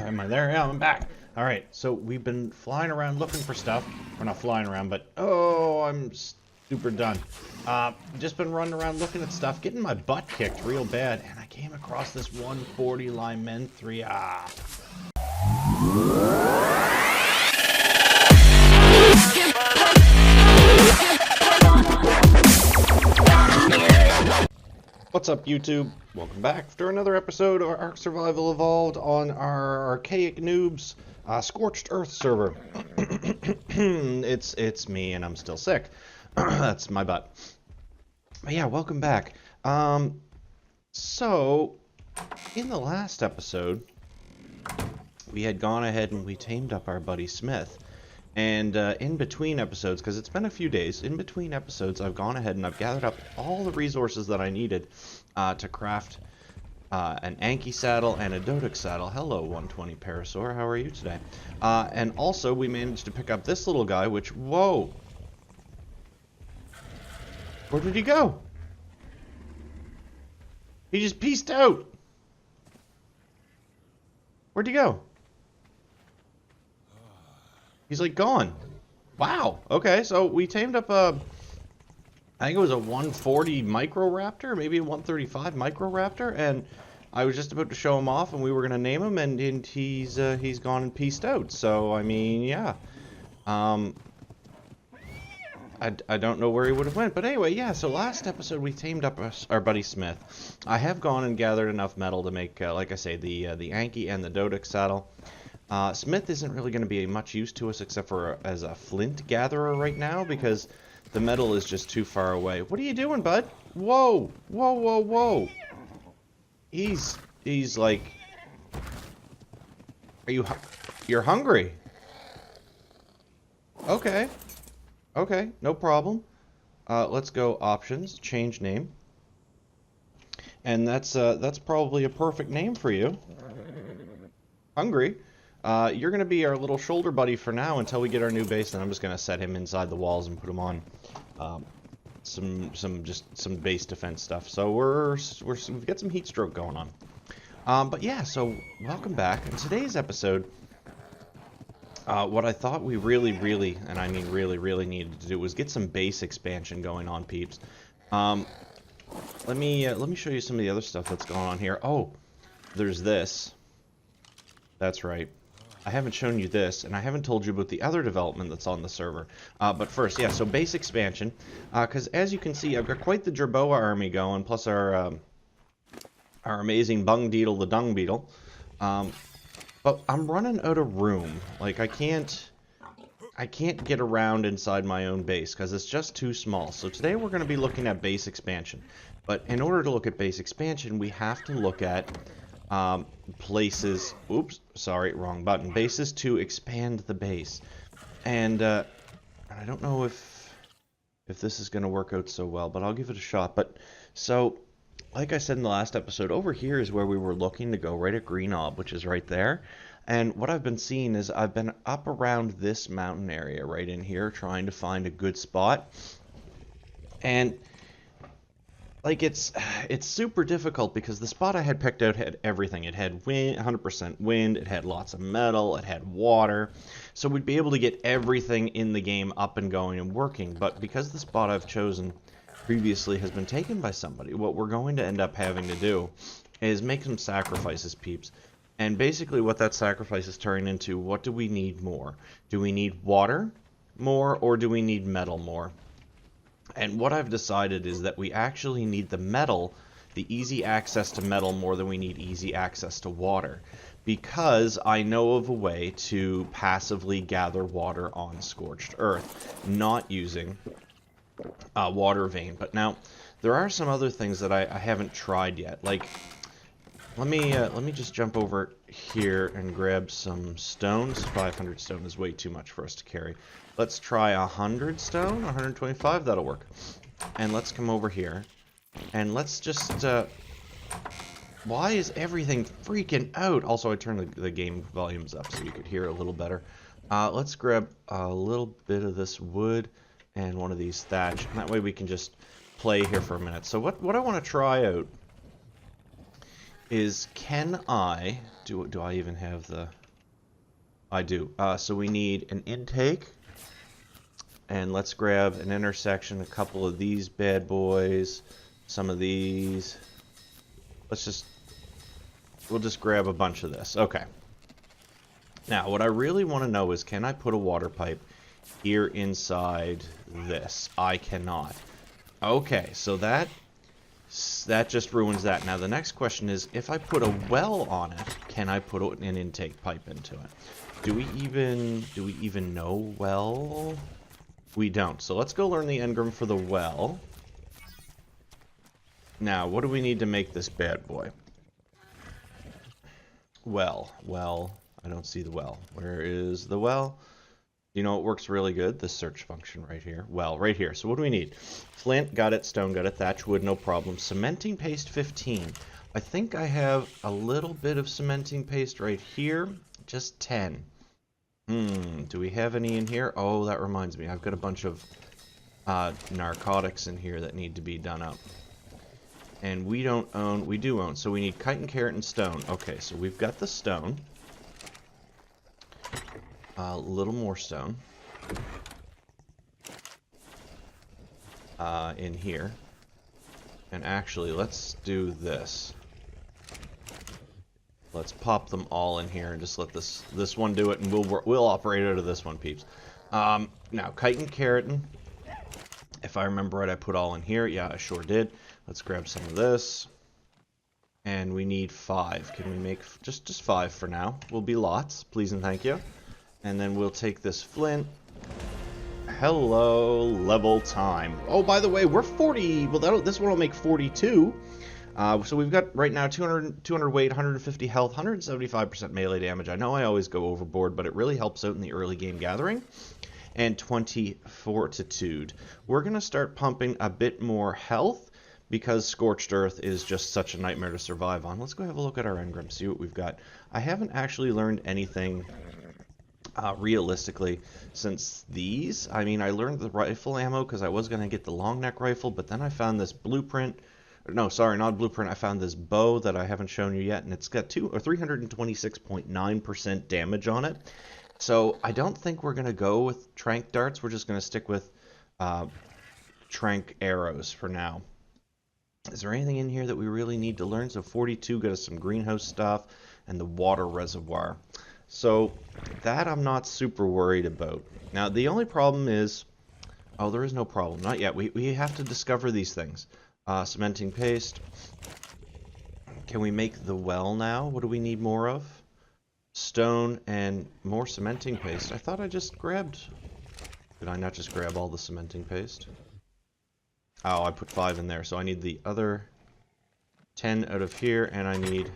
Am I there? Yeah, I'm back. All right, so we've been flying around looking for stuff. We're not flying around, but oh, I'm super done. Just been running around looking at stuff, getting my butt kicked real bad, and I came across this 140 Lymen 3. What's up, YouTube? Welcome back for another episode of ARK Survival Evolved on our Archaic Noobs Scorched Earth server. It's me, and I'm still sick. That's my butt. But yeah, welcome back. So, in the last episode, we had gone ahead and we tamed up our buddy Smith. And in between episodes, because it's been a few days, in between episodes, I've gone ahead and I've gathered up all the resources that I needed to craft an Anki saddle and a Dodoc saddle. Hello, 120 Parasaur. How are you today? And also, we managed to pick up this little guy, which, whoa! Where did he go? He just peaced out! Where'd he go? He's like gone. Wow. Okay, so we tamed up a, I think it was a 140 Microraptor, maybe a 135 Microraptor, and I was just about to show him off, and we were gonna name him, and he's gone and peaced out. So I mean, yeah. I don't know where he would have went, but anyway, yeah. So last episode we tamed up our buddy Smith. I have gone and gathered enough metal to make, like I say, the Anki and the Dodoc saddle. Smith isn't really going to be much use to us except for as a flint gatherer right now because the metal is just too far away. What are you doing, bud? Whoa! Whoa, whoa, whoa! He's like... You're hungry? Okay. Okay, no problem. Let's go options, change name. And that's probably a perfect name for you. Hungry. You're going to be our little shoulder buddy for now until we get our new base, and I'm just going to set him inside the walls and put him on some base defense stuff. So we've got some heat stroke going on. But yeah, so welcome back. In today's episode, what I thought we really, and I mean really needed to do was get some base expansion going on, peeps. Let me show you some of the other stuff that's going on here. Oh, there's this. That's right. I haven't shown you this, and I haven't told you about the other development that's on the server. But first, yeah, so base expansion. Because as you can see, I've got quite the Jerboa army going, plus our amazing Bung Deedle, the Dung Beetle. But I'm running out of room. Like, I can't get around inside my own base, because it's just too small. So today we're going to be looking at base expansion. But in order to look at base expansion, we have to look at... places, oops, sorry, wrong button, bases to expand the base. And I don't know if this is going to work out so well, but I'll give it a shot. But, so, like I said in the last episode, over here is where we were looking to go, right at Green Ob, which is right there. And what I've been seeing is I've been up around this mountain area right in here, trying to find a good spot. And... like, it's super difficult because the spot I had picked out had everything. It had wind, 100% wind, it had lots of metal, it had water. So we'd be able to get everything in the game up and going and working. But because the spot I've chosen previously has been taken by somebody, what we're going to end up having to do is make some sacrifices, peeps. And basically what that sacrifice is turning into, what do we need more? Do we need water more, or do we need metal more? And what I've decided is that we actually need the metal, the easy access to metal, more than we need easy access to water. Because I know of a way to passively gather water on Scorched Earth, not using water vein. But now, there are some other things that I haven't tried yet. Like, let me just jump over here and grab some stones. 500 stone is way too much for us to carry. Let's try 100 stone, 125, that'll work. And let's come over here. And let's just, why is everything freaking out? Also, I turned the game volumes up so you could hear it a little better. Let's grab a little bit of this wood and one of these thatch. And that way we can just play here for a minute. So what I want to try out is, can I Do I even have the... I do. So we need an intake. And let's grab an intersection, a couple of these bad boys, some of these. We'll just grab a bunch of this. Okay. Now, what I really want to know is, can I put a water pipe here inside this? I cannot. Okay, so that just ruins that. Now, the next question is, if I put a well on it, can I put an intake pipe into it? Do we even know well? We don't. So let's go learn the engram for the well. Now, what do we need to make this bad boy? Well, I don't see the well. Where is the well? You know, it works really good, this search function right here. Well, right here. So what do we need? Flint, got it. Stone, got it. Thatch wood, no problem. Cementing paste, 15. I think I have a little bit of cementing paste right here. Just 10. Do we have any in here? Oh, that reminds me. I've got a bunch of narcotics in here that need to be done up. And we don't own... We do own. So we need chitin, carrot, and stone. Okay, so we've got the stone. A little more stone. In here. And actually, let's do this. Let's pop them all in here and just let this one do it, and we'll operate out of this one, peeps. Now, chitin, keratin. If I remember right, I put all in here. Yeah, I sure did. Let's grab some of this. And we need 5. Can we make just 5 for now? Will be lots, please and thank you. And then we'll take this flint. Hello, level time. Oh, by the way, we're 40. Well, this one will make 42. So we've got right now 200 weight, 150 health, 175% melee damage. I know I always go overboard, but it really helps out in the early game gathering. And 20 fortitude. We're going to start pumping a bit more health because Scorched Earth is just such a nightmare to survive on. Let's go have a look at our engram, see what we've got. I haven't actually learned anything realistically since these. I mean, I learned the rifle ammo because I was going to get the long neck rifle, but then I found this blueprint. No, sorry, not blueprint. I found this bow that I haven't shown you yet, and it's got 326.9% damage on it. So I don't think we're going to go with trank darts. We're just going to stick with trank arrows for now. Is there anything in here that we really need to learn? So 42 got us some greenhouse stuff and the water reservoir. So that I'm not super worried about. Now the only problem is, oh, there is no problem, not yet. We have to discover these things. Cementing paste. Can we make the well now? What do we need more of? Stone and more cementing paste. I thought I just grabbed... Did I not just grab all the cementing paste? Oh, I put 5 in there, so I need the other 10 out of here, and I need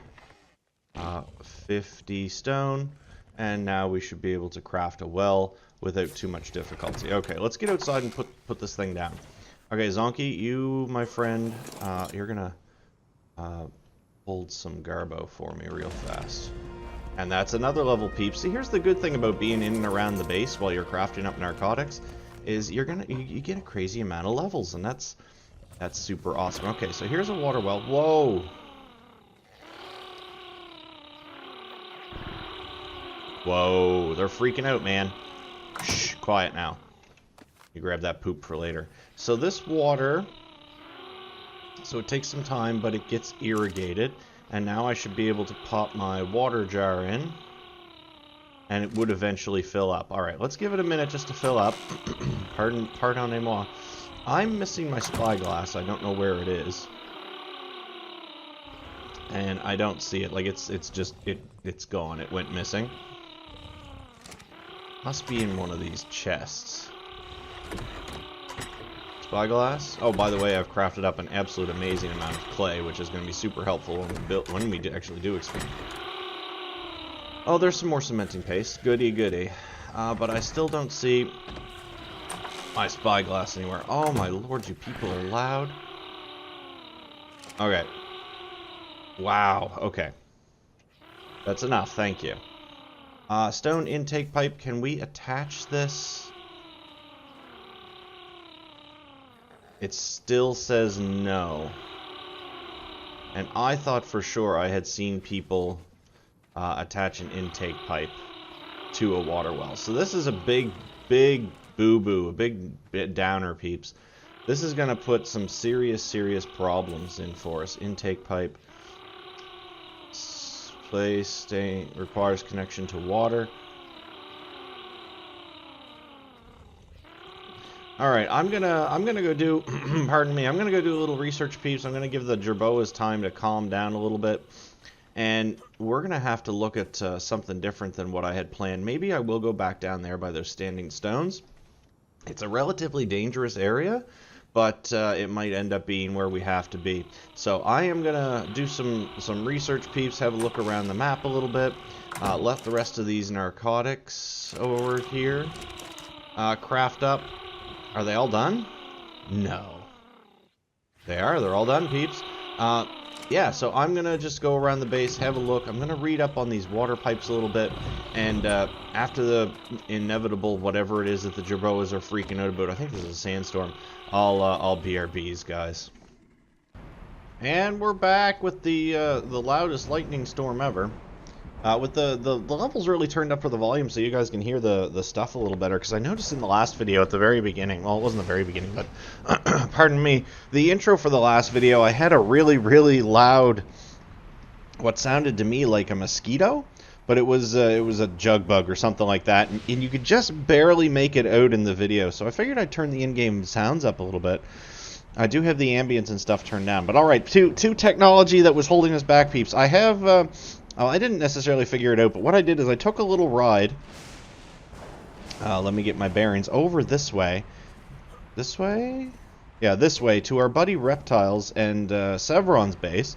50 stone, and now we should be able to craft a well without too much difficulty. Okay, let's get outside and put this thing down. Okay, Zonky, you, my friend, you're gonna hold some garbo for me real fast. And that's another level, peeps. See, here's the good thing about being in and around the base while you're crafting up narcotics, is you get a crazy amount of levels, and that's super awesome. Okay, so here's a water well. Whoa! Whoa, they're freaking out, man. Shh, quiet now. You grab that poop for later. So this water, so it takes some time, but it gets irrigated. And now I should be able to pop my water jar in. And it would eventually fill up. Alright, let's give it a minute just to fill up. Pardonnez-moi. I'm missing my spyglass. I don't know where it is. And I don't see it. Like, it's gone. It went missing. Must be in one of these chests. Spyglass. Oh, by the way, I've crafted up an absolute amazing amount of clay, which is going to be super helpful when we actually do expand. Oh, there's some more cementing paste. Goody, goody. But I still don't see my spyglass anywhere. Oh my lord, you people are loud. Okay. Wow. Okay. That's enough. Thank you. Stone intake pipe. Can we attach this? It still says no. And I thought for sure I had seen people attach an intake pipe to a water well. So this is a big, big boo-boo, a big downer, peeps. This is going to put some serious, serious problems in for us. Intake pipe. Requires connection to water. Alright, I'm gonna go do pardon me, I'm gonna go do a little research, peeps. I'm gonna give the jerboas time to calm down a little bit. And we're gonna have to look at something different than what I had planned. Maybe I will go back down there by those standing stones. It's a relatively dangerous area, but it might end up being where we have to be. So I am gonna do some research, peeps, have a look around the map a little bit. Let the rest of these narcotics over here craft up. Are they all done? No. They're all done, peeps. Yeah, so I'm gonna just go around the base, have a look. I'm gonna read up on these water pipes a little bit, and after the inevitable whatever it is that the jerboas are freaking out about, I think this is a sandstorm, I'll BRBs, guys. And we're back with the loudest lightning storm ever. With the levels really turned up for the volume so you guys can hear the stuff a little better, because I noticed in the last video at the very beginning, well, it wasn't the very beginning, but pardon me, the intro for the last video, I had a really, really loud, what sounded to me like a mosquito, but it was a jug bug or something like that, and you could just barely make it out in the video, so I figured I'd turn the in-game sounds up a little bit. I do have the ambience and stuff turned down, but alright, to technology that was holding us back, peeps. I have, I didn't necessarily figure it out, but what I did is I took a little ride, let me get my bearings, over this way, yeah, this way, to our buddy Reptiles and Sevron's base,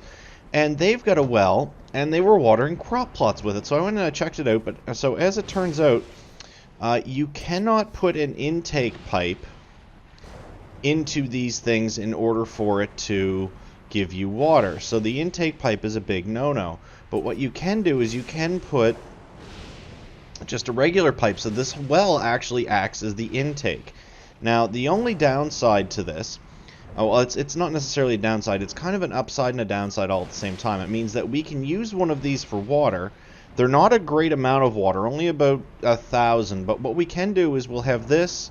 and they've got a well, and they were watering crop plots with it, so I went and I checked it out, but so as it turns out, you cannot put an intake pipe into these things in order for it to give you water. So the intake pipe is a big no-no. But what you can do is you can put just a regular pipe, so this well actually acts as the intake. Now, the only downside to this, well, it's not necessarily a downside, it's kind of an upside and a downside all at the same time. It means that we can use one of these for water. They're not a great amount of water, only about 1,000, but what we can do is we'll have this,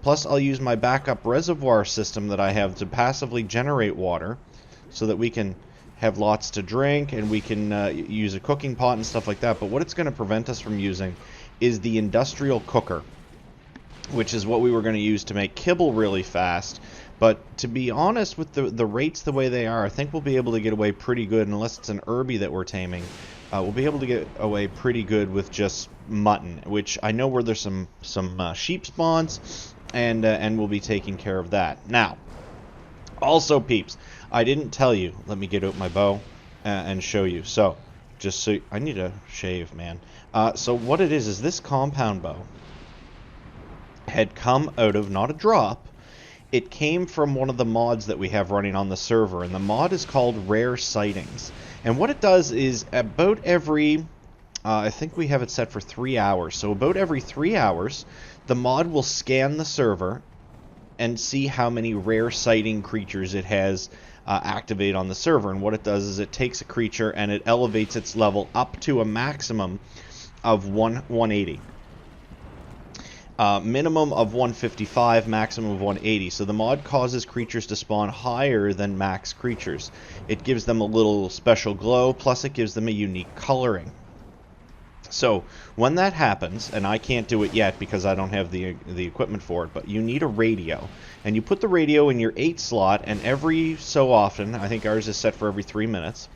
plus I'll use my backup reservoir system that I have to passively generate water, so that we can have lots to drink, and we can use a cooking pot and stuff like that. But what it's going to prevent us from using is the industrial cooker, which is what we were going to use to make kibble really fast. But to be honest, with the rates the way they are, I think we'll be able to get away pretty good, unless it's an Herbie that we're taming. We'll be able to get away pretty good with just mutton, which I know where there's some sheep spawns, and we'll be taking care of that. Now, also, peeps, I didn't tell you. Let me get out my bow and show you. So, just so I need to shave, man. So what it is this compound bow had come out of not a drop. It came from one of the mods that we have running on the server, and the mod is called Rare Sightings. And what it does is about every, I think we have it set for 3 hours. So about every 3 hours, the mod will scan the server and see how many rare sighting creatures it has activate on the server. And what it does is it takes a creature and it elevates its level up to a maximum of 180. Minimum of 155, maximum of 180. So the mod causes creatures to spawn higher than max creatures. It gives them a little special glow, plus it gives them a unique coloring. So when that happens, and I can't do it yet because I don't have the equipment for it, but you need a radio. And you put the radio in your 8 slot, and every so often, I think ours is set for every 3 minutes,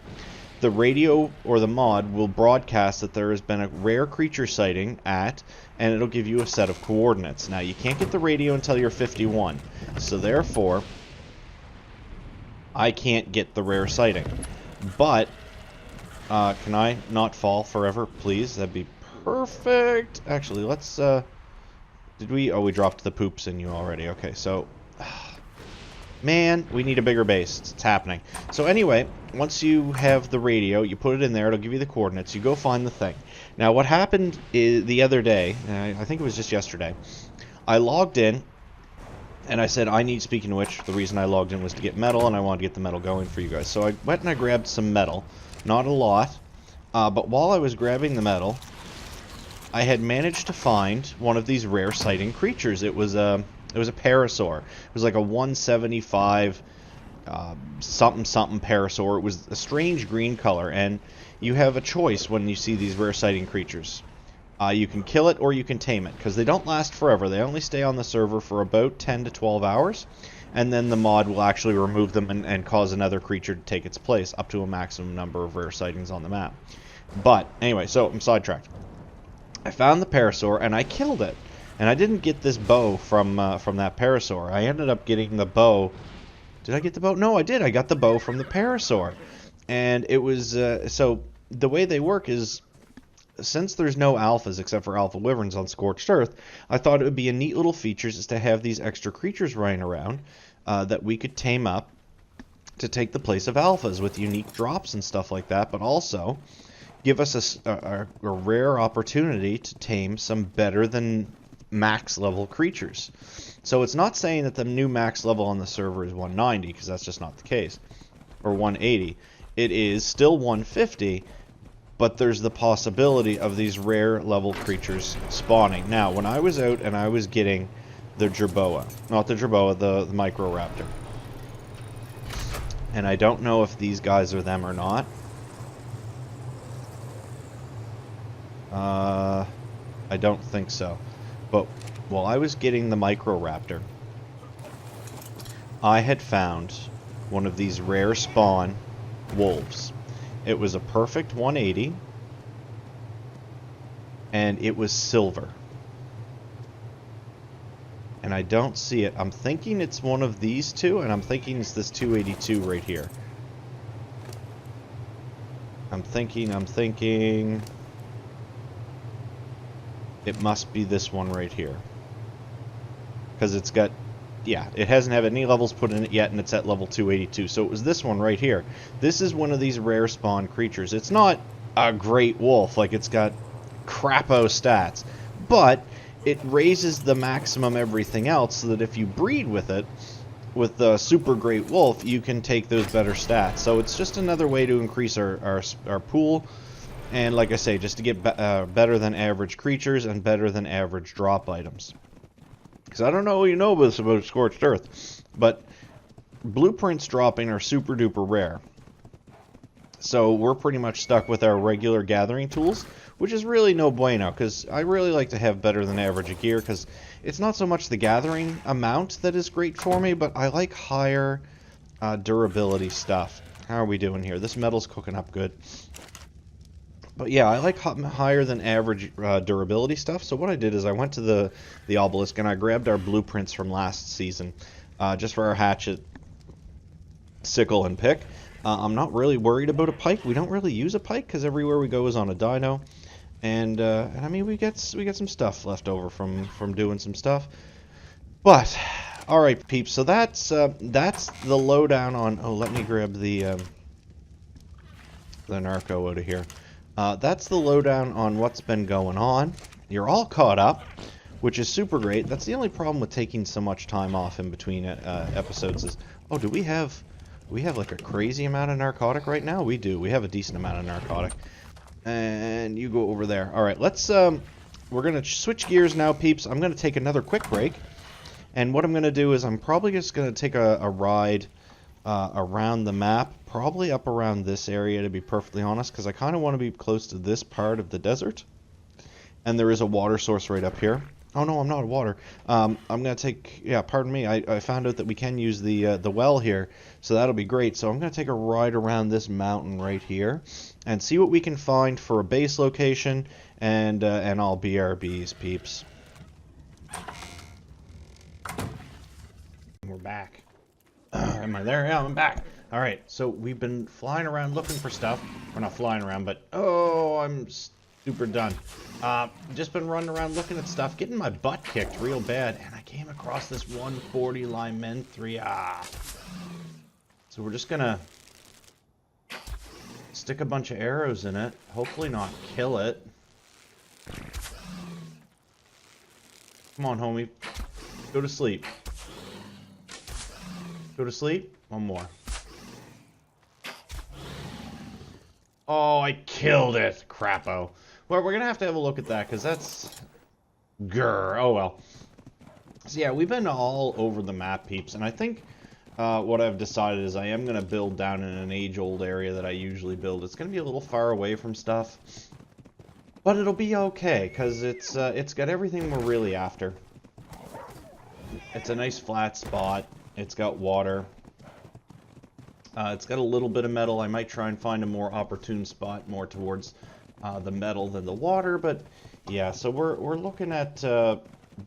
the radio or the mod will broadcast that there has been a rare creature sighting at, and it'll give you a set of coordinates. Now, you can't get the radio until you're 51, so therefore, I can't get the rare sighting. But, can I not fall forever, please? That'd be perfect. Actually, let's, did we, oh, we dropped the poops in you already. Okay, so, man, we need a bigger base. It's happening. So anyway, once you have the radio, you put it in there, it'll give you the coordinates, you go find the thing. Now, what happened is, the other day, I think it was just yesterday, I logged in, and I said, I need, speaking of which, the reason I logged in was to get metal, and I wanted to get the metal going for you guys. So I went and I grabbed some metal, not a lot, But while I was grabbing the metal, I had managed to find one of these rare sighting creatures. It was a parasaur. It was like a 175 something parasaur. It was a strange green color, and you have a choice when you see these rare sighting creatures. You can kill it or you can tame it, because they don't last forever. They only stay on the server for about 10 to 12 hours, and then the mod will actually remove them and cause another creature to take its place, up to a maximum number of rare sightings on the map. But anyway, so I'm sidetracked. I found the parasaur and I killed it, and I didn't get this bow from that parasaur. I ended up getting the bow. Did I get the bow? No, I did. I got the bow from the parasaur, and it was so the way they work is, since there's no alphas except for alpha wyverns on Scorched Earth, I thought it would be a neat little feature is to have these extra creatures running around that we could tame up to take the place of alphas with unique drops and stuff like that, but also give us a rare opportunity to tame some better than max level creatures. So it's not saying that the new max level on the server is 190, because that's just not the case, or 180. It is still 150, but there's the possibility of these rare level creatures spawning. Now, when I was out and I was getting the jerboa, not the jerboa, the microraptor, and I don't know if these guys are them or not. I don't think so. But while I was getting the microraptor, I had found one of these rare spawn wolves. It was a perfect 180, and it was silver. And I don't see it. I'm thinking it's one of these two, and I'm thinking it's this 282 right here. I'm thinking... It must be this one right here. Because it's got... Yeah, it hasn't had any levels put in it yet, and it's at level 282. So it was this one right here. This is one of these rare spawn creatures. It's not a great wolf, like it's got crapo stats. But it raises the maximum everything else, so that if you breed with it, with the super great wolf, you can take those better stats. So it's just another way to increase our pool. And like I say, just to get better than average creatures and better than average drop items. Because I don't know what you know about Scorched Earth, but blueprints dropping are super duper rare. So we're pretty much stuck with our regular gathering tools, which is really no bueno, because I really like to have better than average gear, because it's not so much the gathering amount that is great for me, but I like higher durability stuff. How are we doing here? This metal's cooking up good. But yeah, I like higher than average durability stuff. So what I did is I went to the obelisk and I grabbed our blueprints from last season, just for our hatchet, sickle, and pick. I'm not really worried about a pike. We don't really use a pike because everywhere we go is on a dino, and I mean we get some stuff left over from doing some stuff. But all right, peeps. So that's the lowdown on. Oh, let me grab the narco out of here. That's the lowdown on what's been going on. You're all caught up, which is super great. That's the only problem with taking so much time off in between episodes is, oh, do we have like a crazy amount of narcotic right now? We do. We have a decent amount of narcotic. And you go over there. All right, let's, we're going to switch gears now, peeps. I'm going to take another quick break. And what I'm going to do is I'm probably just going to take a ride around the map, probably up around this area, to be perfectly honest, because I kind of want to be close to this part of the desert. And there is a water source right up here. Oh no, I'm not a water. I'm gonna take, yeah, pardon me, I found out that we can use the well here, so that'll be great. So I'm gonna take a ride around this mountain right here and see what we can find for a base location, and all BRBs, peeps. We're back. Am I there? Yeah, I'm back. All right, so we've been flying around looking for stuff. We're not flying around, but oh, I'm super done. Just been running around looking at stuff, getting my butt kicked real bad, and I came across this 140 Lymen 3. So we're just gonna stick a bunch of arrows in it, hopefully not kill it. Come on, homie. Go to sleep. Go to sleep. One more. Oh, I killed it. Crapo. Well, we're going to have a look at that, because that's... Grr. Oh, well. So, yeah, we've been all over the map, peeps. And I think what I've decided is I am going to build down in an age-old area that I usually build. It's going to be a little far away from stuff. But it'll be okay, because it's got everything we're really after. It's a nice flat spot. It's got water. It's got a little bit of metal. I might try and find a more opportune spot, more towards the metal than the water. But yeah, so we're looking at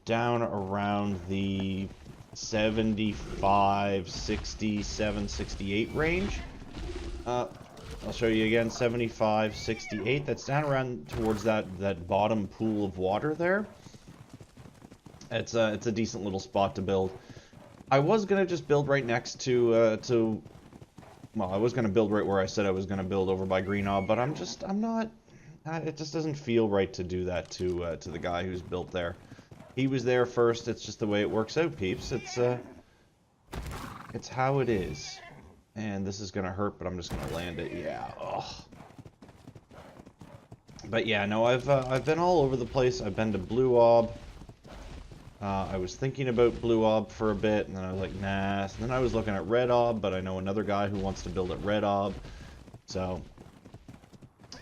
down around the 75, 67, 68 range. I'll show you again, 75, 68. That's down around towards that bottom pool of water there. It's a decent little spot to build. I was gonna just build right next to well, I was gonna build right where I said I was gonna build over by Green Ob, but I'm not. It just doesn't feel right to do that to the guy who's built there. He was there first. It's just the way it works out, peeps. It's how it is. And this is gonna hurt, but I'm just gonna land it. Yeah. Ugh. But yeah, no, I've been all over the place. I've been to Blue Ob. I was thinking about Blue Ob for a bit, and then I was like, nah. And then I was looking at Red Ob, but I know another guy who wants to build at Red Ob. So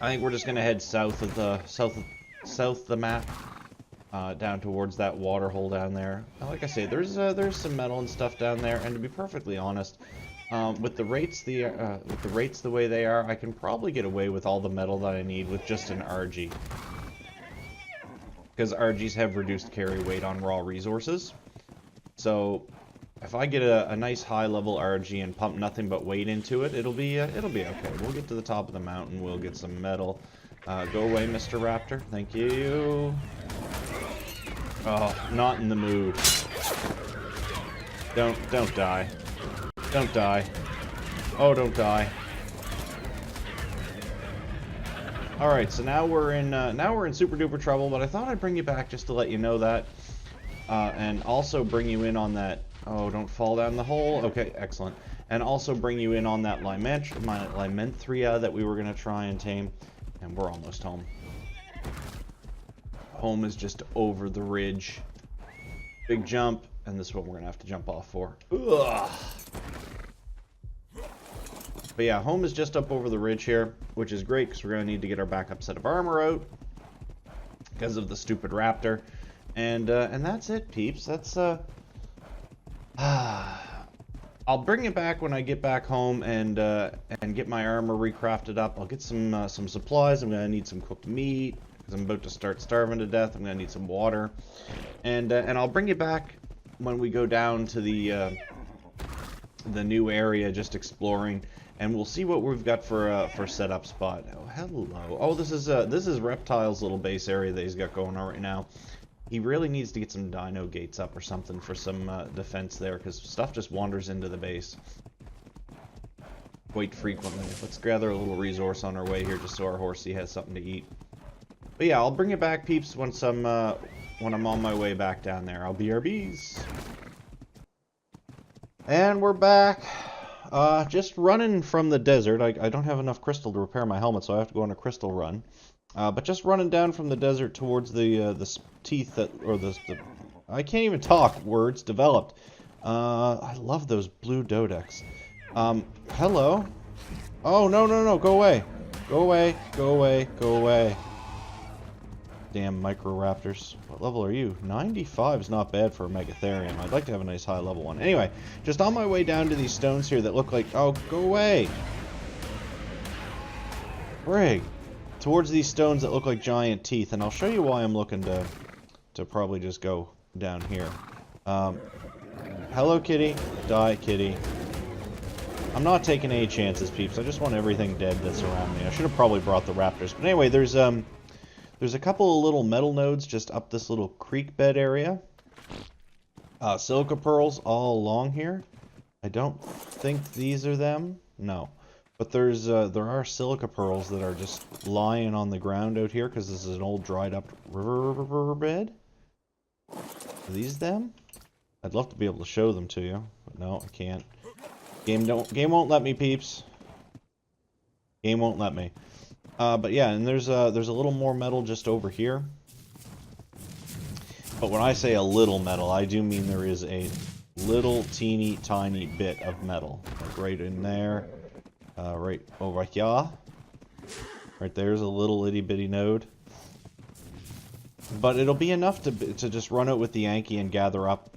I think we're just gonna head south of the map, down towards that water hole down there. Like I say, there's some metal and stuff down there, and to be perfectly honest, with the rates the way they are, I can probably get away with all the metal that I need with just an RG. Because RGs have reduced carry weight on raw resources. So if I get a nice high level RG and pump nothing but weight into it, it'll be okay. We'll get to the top of the mountain, we'll get some metal. Go away, Mr. Raptor. Thank you. Oh, not in the mood. Don't die. Don't die. Oh, don't die. Alright, so now we're in super duper trouble, but I thought I'd bring you back just to let you know that. And also bring you in on that... Oh, don't fall down the hole. Okay, excellent. And also bring you in on that Limenthria that we were going to try and tame. And we're almost home. Home is just over the ridge. Big jump, and this is what we're going to have to jump off for. Ugh. But yeah, home is just up over the ridge here, which is great because we're going to need to get our backup set of armor out because of the stupid raptor. And that's it, peeps. That's I'll bring it back when I get back home and get my armor recrafted up. I'll get some supplies. I'm going to need some cooked meat because I'm about to start starving to death. I'm going to need some water. And I'll bring you back when we go down to the new area, just exploring. And we'll see what we've got for setup spot. Oh, hello. Oh, this is Reptile's little base area that he's got going on right now. He really needs to get some dino gates up or something for some defense there, because stuff just wanders into the base quite frequently. Let's gather a little resource on our way here, just so our horsey has something to eat. But yeah, I'll bring it back, peeps, once when I'm on my way back down there. I'll BRBs. And we're back. Just running from the desert. I don't have enough crystal to repair my helmet, so I have to go on a crystal run. But just running down from the desert towards the teeth that, or the I can't even talk words developed. I love those blue dodecs. Hello. Oh, no, go away. Go away, go away, go away. Damn microraptors. What level are you? 95 is not bad for a megatherium. I'd like to have a nice high level one. Anyway, just on my way down to these stones here that look like... Oh, go away! Frig. Towards these stones that look like giant teeth, and I'll show you why I'm looking to probably just go down here. Hello, kitty. Die, kitty. I'm not taking any chances, peeps. I just want everything dead that's around me. I should have probably brought the raptors. But anyway, there's a couple of little metal nodes just up this little creek bed area. Silica pearls all along here. I don't think these are them. No. But there are silica pearls that are just lying on the ground out here because this is an old dried up river bed. Are these them? I'd love to be able to show them to you, but no, I can't. Game won't let me, peeps. Game won't let me. But yeah, and there's a little more metal just over here. But when I say a little metal, I do mean there is a little teeny tiny bit of metal. Like right in there. Right over here. Right there's a little itty bitty node. But it'll be enough to just run out with the Yankee and gather up.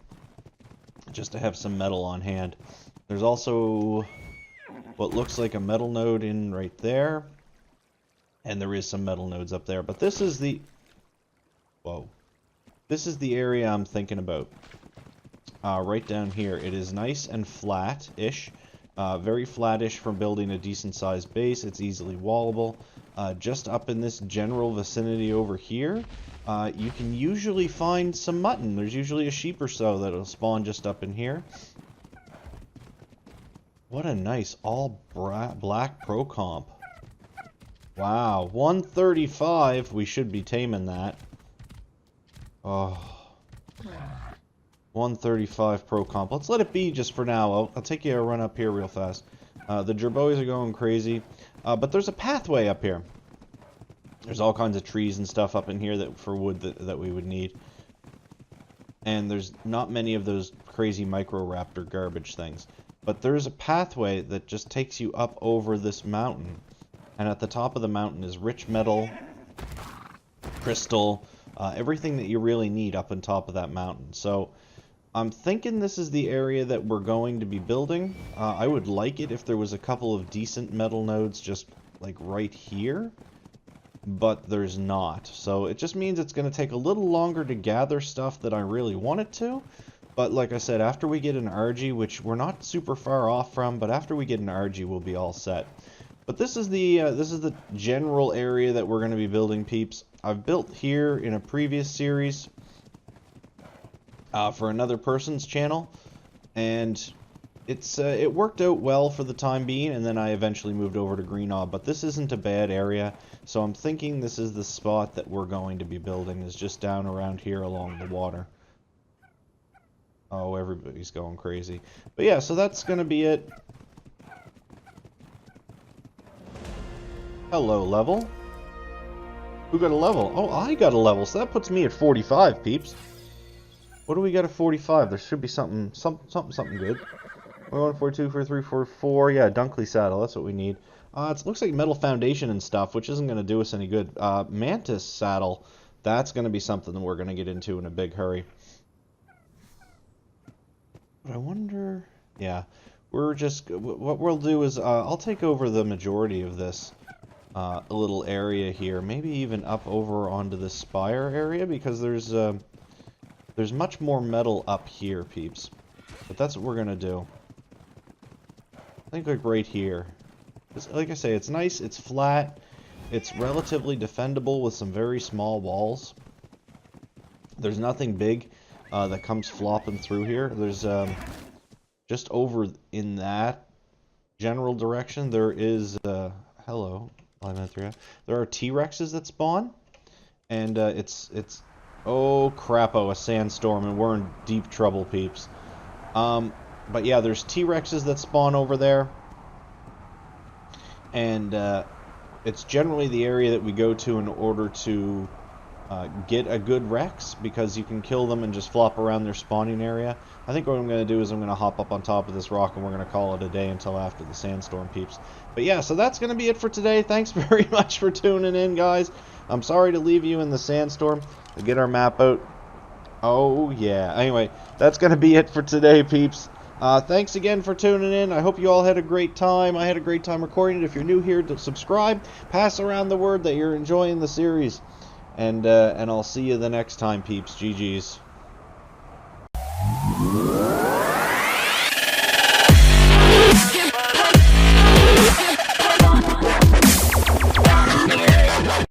Just to have some metal on hand. There's also what looks like a metal node in right there. And there is some metal nodes up there. But this is the... Whoa. This is the area I'm thinking about. Right down here. It is nice and flat-ish. Very flat-ish for building a decent-sized base. It's easily wallable. Just up in this general vicinity over here, you can usually find some mutton. There's usually a sheep or so that'll spawn just up in here. What a nice all-black pro comp. Wow, 135. We should be taming that. Oh. 135 pro comp. Let's let it be just for now. I'll take you a run up here real fast. The gerbois are going crazy. But there's a pathway up here. There's all kinds of trees and stuff up in here that for wood that we would need. And there's not many of those crazy micro-raptor garbage things. But there's a pathway that just takes you up over this mountain. And at the top of the mountain is rich metal, crystal, everything that you really need up on top of that mountain. So I'm thinking this is the area that we're going to be building. I would like it if there was a couple of decent metal nodes just like right here. But there's not. So it just means it's going to take a little longer to gather stuff that I really want it to. But like I said, after we get an RG, which we're not super far off from, but after we get an RG, we'll be all set. But this is the general area that we're going to be building, peeps. I've built here in a previous series for another person's channel, and it worked out well for the time being, and then I eventually moved over to Green Knob. But this isn't a bad area, so I'm thinking this is the spot that we're going to be building, is just down around here along the water. Oh, everybody's going crazy. But yeah, so that's going to be it. Hello, level. Who got a level? Oh, I got a level, so that puts me at 45, peeps. What do we got at 45? There should be something good. 41, 42, 43, 44. Yeah, Dunkley saddle. That's what we need. It looks like metal foundation and stuff, which isn't going to do us any good. Mantis saddle. That's going to be something that we're going to get into in a big hurry. But I wonder... Yeah, we're just... What we'll do is I'll take over the majority of this little area here. Maybe even up over onto the spire area, because there's much more metal up here, peeps. But that's what we're going to do. I think like right here. Like I say, it's nice, it's flat, it's relatively defendable with some very small walls. There's nothing big that comes flopping through here. There's just over in that general direction, there is hello, there are T-Rexes that spawn, and it's oh crappo, a sandstorm, and we're in deep trouble, peeps. But yeah, there's T-Rexes that spawn over there, and it's generally the area that we go to in order to get a good Rex, because you can kill them and just flop around their spawning area. I think what I'm going to do is I'm going to hop up on top of this rock and we're going to call it a day until after the sandstorm, peeps. But yeah, so that's going to be it for today. Thanks very much for tuning in, guys. I'm sorry to leave you in the sandstorm. We'll get our map out. Oh yeah. Anyway, that's going to be it for today, peeps. Thanks again for tuning in. I hope you all had a great time. I had a great time recording it. If you're new here, subscribe. Pass around the word that you're enjoying the series. And I'll see you the next time, peeps. GG's.